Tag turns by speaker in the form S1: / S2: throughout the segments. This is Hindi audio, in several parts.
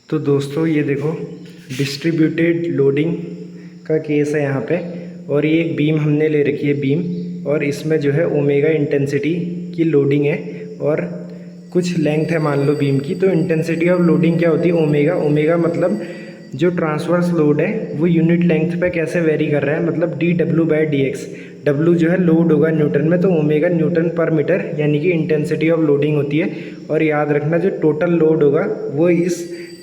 S1: तो दोस्तों ये देखो डिस्ट्रीब्यूटेड लोडिंग का केस है यहाँ पे। और ये एक बीम हमने ले रखी है बीम, और इसमें जो है ओमेगा इंटेंसिटी की लोडिंग है और कुछ लेंथ है मान लो बीम की। तो इंटेंसिटी ऑफ लोडिंग क्या होती है? ओमेगा। ओमेगा मतलब जो ट्रांसवर्स लोड है वो यूनिट लेंथ पे कैसे वेरी कर रहा है, मतलब D W by D x. W जो है लोड होगा न्यूटन में, तो ओमेगा न्यूटन पर मीटर यानी कि इंटेंसिटी ऑफ लोडिंग होती है। और याद रखना जो टोटल लोड होगा वो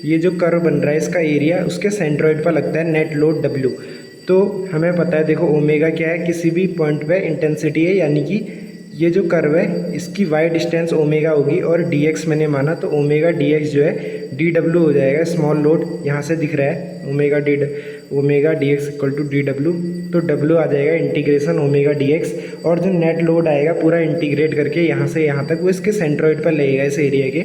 S1: ये जो कर्व बन रहा है इसका एरिया उसके सेंट्रॉइड पर लगता है, नेट लोड डब्ल्यू। तो हमें पता है देखो ओमेगा क्या है, किसी भी पॉइंट पे इंटेंसिटी है, यानी कि ये जो कर्व है इसकी वाई डिस्टेंस ओमेगा होगी और डी एक्स मैंने माना, तो ओमेगा डी एक्स जो है डी डब्ल्यू हो जाएगा। स्मॉल लोड यहाँ से दिख रहा है omega D X equal to D W. तो डब्ल्यू आ जाएगा इंटीग्रेशन ओमेगा डी एक्स, और जो नेट लोड आएगा पूरा इंटीग्रेट करके यहाँ से यहाँ तक वो इसके सेंट्रॉइड पर लगेगा इस एरिया के।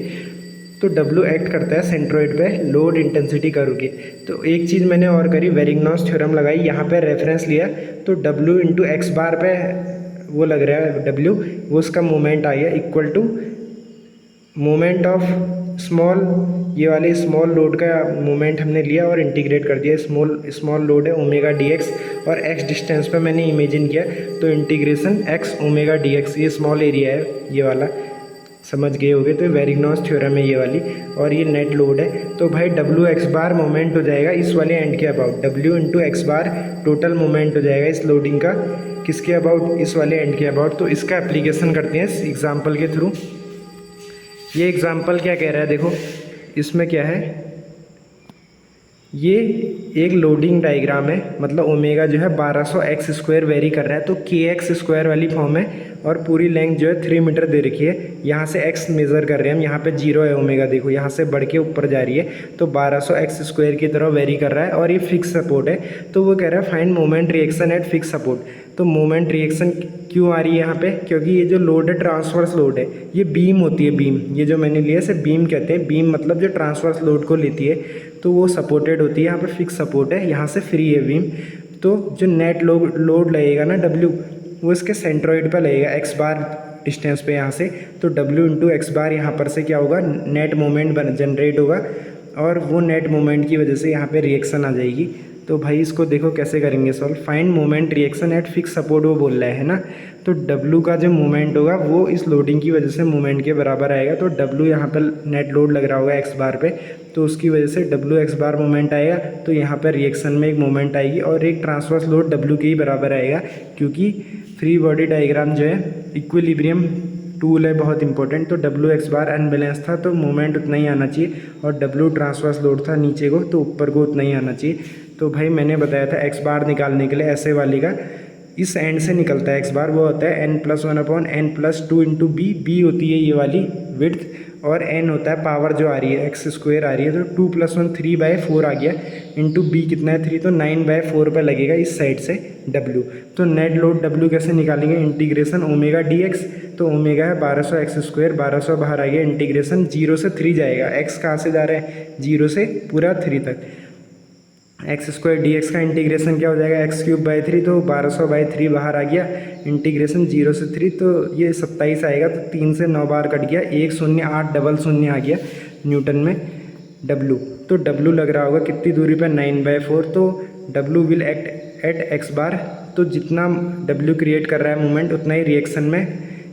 S1: तो डब्ल्यू एक्ट करता है सेंट्रॉइड पे लोड इंटेंसिटी कर्व के। तो एक चीज़ मैंने और करी, वेरिग्नॉस थ्योरम लगाई, यहाँ पे रेफरेंस लिया तो डब्ल्यू इंटू एक्स बार पे वो लग रहा है डब्ल्यू, वो उसका मोमेंट आ गया equal to moment of small, ये वाले स्मॉल लोड का मोमेंट हमने लिया और इंटीग्रेट कर दिया। स्मॉल लोड है ओमेगा डी एक्स और एक्स डिस्टेंस पे मैंने इमेजिन किया, तो integration x omega D x, ये स्मॉल एरिया है ये वाला, समझ गए होगे। तो वेरिग्नॉस थ्योरम है ये वाली, और ये नेट लोड है। तो भाई डब्ल्यू एक्स बार मोमेंट हो जाएगा इस वाले एंड के about, W into x bar total moment हो जाएगा इस लोडिंग का, किसके अबाउट? इस वाले एंड के अबाउट। तो इसका एप्लीकेशन करते हैं इस एग्जाम्पल के थ्रू। ये एग्जाम्पल क्या कह रहा है देखो, इसमें क्या है, ये एक लोडिंग डायग्राम है, मतलब ओमेगा जो है 1200 एक्स स्क्वायर वेरी कर रहा है, तो के एक्स स्क्वायर वाली फॉर्म है, और पूरी लेंथ जो है 3 मीटर दे रखी है। यहाँ से एक्स मेज़र कर रहे हैं हम, यहाँ पे 0 है ओमेगा, देखो यहाँ से बढ़ के ऊपर जा रही है, तो 1200 एक्स स्क्वायर की तरह वेरी कर रहा है, और ये फिक्स सपोर्ट है। तो वो कह रहा है find moment reaction at fix support. तो मोमेंट रिएक्शन क्यों आ रही है यहाँ पे? क्योंकि ये जो लोड है ट्रांसवर्स लोड है, ये बीम होती है बीम, ये जो मैंने लिया इसे बीम कहते हैं। बीम मतलब जो ट्रांसवर्स लोड को लेती है, तो वो सपोर्टेड होती है, यहाँ पे फिक्स सपोर्ट है, यहाँ से फ्री है बीम। तो जो नेट लोड लगेगा ना डब्ल्यू, वो इसके सेंट्रॉइड पर लगेगा एक्स बार डिस्टेंस पे यहाँ से। तो डब्ल्यू इंटू एक्स बार यहाँ पर से क्या होगा, नेट मोमेंट जनरेट होगा, और वो नेट मोमेंट की वजह से यहाँ पे रिएक्शन आ जाएगी। तो भाई इसको देखो कैसे करेंगे solve. Find moment reaction at fix support वो बोल रहा है ना, तो डब्ल्यू का जो मोमेंट होगा वो इस लोडिंग की वजह से मोमेंट के बराबर आएगा। तो डब्ल्यू यहाँ पर नेट लोड लग रहा होगा एक्स बार पे, तो उसकी वजह से डब्ल्यू एक्स बार मोमेंट आएगा। तो यहाँ पर रिएक्शन में एक मोमेंट आएगी और एक ट्रांसवर्स लोड डब्ल्यू के ही बराबर आएगा, क्योंकि फ्री बॉडी डायग्राम जो है इक्विलिब्रियम टूल है बहुत इंपॉर्टेंट। तो डब्ल्यू एक्स बार अनबैलेंस था तो मोमेंट उतना ही आना चाहिए, और डब्ल्यू ट्रांसवर्स लोड था नीचे को, तो ऊपर को उतना ही आना चाहिए। तो भाई मैंने बताया था एक्स बार निकालने के लिए ऐसे वाली का इस एंड से निकलता है एक्स बार, वो होता है n+1/n+2 इंटू बी होती है ये वाली विड्थ, और n होता है पावर जो आ रही है एक्स स्क्वायर आ रही है, तो 2+1 3/4 आ गया, इंटू बी कितना है 3, तो 9/4 पे लगेगा इस साइड से w। तो नेट लोड w कैसे निकालेंगे? इंटीग्रेशन ओमेगा डी एक्स, तो ओमेगा है 1200 एक्स स्क्वायर, 1200 बाहर आ गया, इंटीग्रेशन 0 से 3 जाएगा, x कहाँ से जा रहा है 0 से पूरा 3 तक, एक्स स्क्वायर डी एक्स का इंटीग्रेशन क्या हो जाएगा x³/3, तो 1200/3 बाहर आ गया, इंटीग्रेशन 0 से 3, तो ये 27 आएगा, तो 3 से 9 बार कट गया, 10800 आ गया न्यूटन में W। तो W लग रहा होगा कितनी दूरी पर 9/4, तो W will act at x bar. तो जितना W क्रिएट कर रहा है मोमेंट उतना ही रिएक्शन में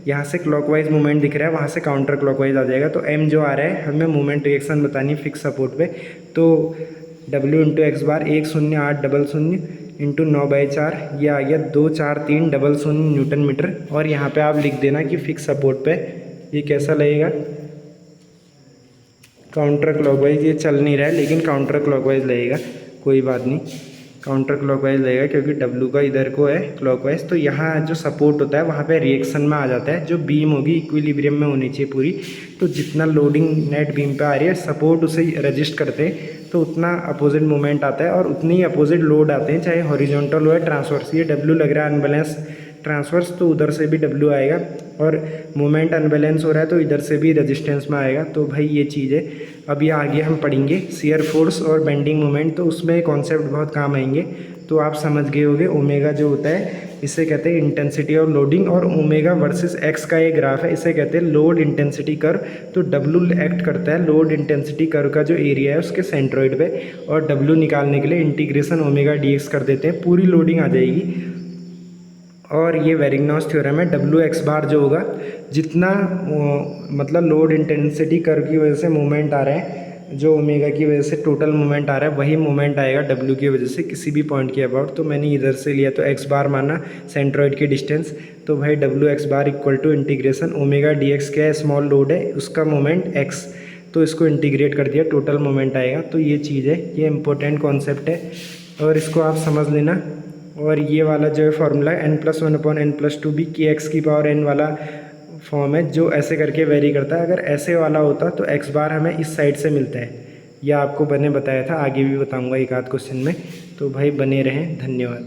S1: यहाँ से क्लॉकवाइज मूवमेंट दिख रहा है, वहाँ से काउंटर क्लॉकवाइज आ जाएगा। तो m जो आ रहा है हमें मोमेंट रिएक्शन बतानी फिक्स सपोर्ट पे, तो W इंटू एक्स बार 10800 इंटू 9/4, ये आ गया 24300 न्यूटन मीटर। और यहाँ पे आप लिख देना कि फिक्स सपोर्ट पे ये कैसा लगेगा, काउंटर क्लॉकवाइज। ये चल नहीं रहा है लेकिन काउंटर क्लॉकवाइज लगेगा, कोई बात नहीं, काउंटर क्लॉकवाइज लगेगा क्योंकि W का इधर को है क्लॉकवाइज। तो यहाँ जो सपोर्ट होता है वहाँ पे रिएक्शन में आ जाता है, जो बीम होगी इक्विलिब्रियम में होनी चाहिए पूरी। तो जितना लोडिंग नेट बीम पे आ रही है सपोर्ट उसे रजिस्ट करते हैं, तो उतना अपोजिट मोमेंट आता है और उतनी ही अपोजिट लोड आते हैं, चाहे हॉरिजॉन्टल हो या ट्रांसवर्स। ये W लग रहा है अनबैलेंस ट्रांसवर्स, तो उधर से भी W आएगा, और मोमेंट अनबैलेंस हो रहा है तो इधर से भी रेजिस्टेंस में आएगा। तो भाई ये चीज़ है। अब ये आगे हम पढ़ेंगे शियर फोर्स और बेंडिंग मोमेंट, तो उसमें कॉन्सेप्ट बहुत काम आएंगे। तो आप समझ गए होगे ओमेगा जो होता है इसे कहते हैं इंटेंसिटी ऑफ लोडिंग। और ओमेगा वर्सेस एक्स का ये ग्राफ है, इसे कहते हैं लोड इंटेंसिटी कर्व। तो डब्ल्यू एक्ट करता है लोड इंटेंसिटी कर्व का जो एरिया है उसके सेंट्रोइड पे, और डब्ल्यू निकालने के लिए इंटीग्रेशन ओमेगा डी एक्स कर देते हैं, पूरी लोडिंग आ जाएगी। और ये वेरिग्नॉस थ्योरम है, डब्ल्यू एक्स बार जो होगा, जितना मतलब लोड इंटेंसिटी कर्व की वजह से मोमेंट आ रहा है, जो ओमेगा की वजह से टोटल मोमेंट आ रहा है, वही मोमेंट आएगा डब्ल्यू की वजह से किसी भी पॉइंट के अबाउट। तो मैंने इधर से लिया तो एक्स बार माना सेंट्रॉइड की डिस्टेंस, तो भाई W X bar equal to integration omega D X क्या है, स्मॉल लोड है उसका मोमेंट एक्स, तो इसको इंटीग्रेट कर दिया, टोटल मोमेंट आएगा। तो ये चीज़ है, ये इंपॉर्टेंट कॉन्सेप्ट है और इसको आप समझ लेना। और ये वाला जो है फार्मूला n+1/n+2 भी के एक्स की पावर n वाला फॉर्म है, जो ऐसे करके वेरी करता है। अगर ऐसे वाला होता तो एक्स बार हमें इस साइड से मिलता है, यह आपको मैंने बताया था, आगे भी बताऊंगा एक आध क्वेश्चन में। तो भाई बने रहें, धन्यवाद।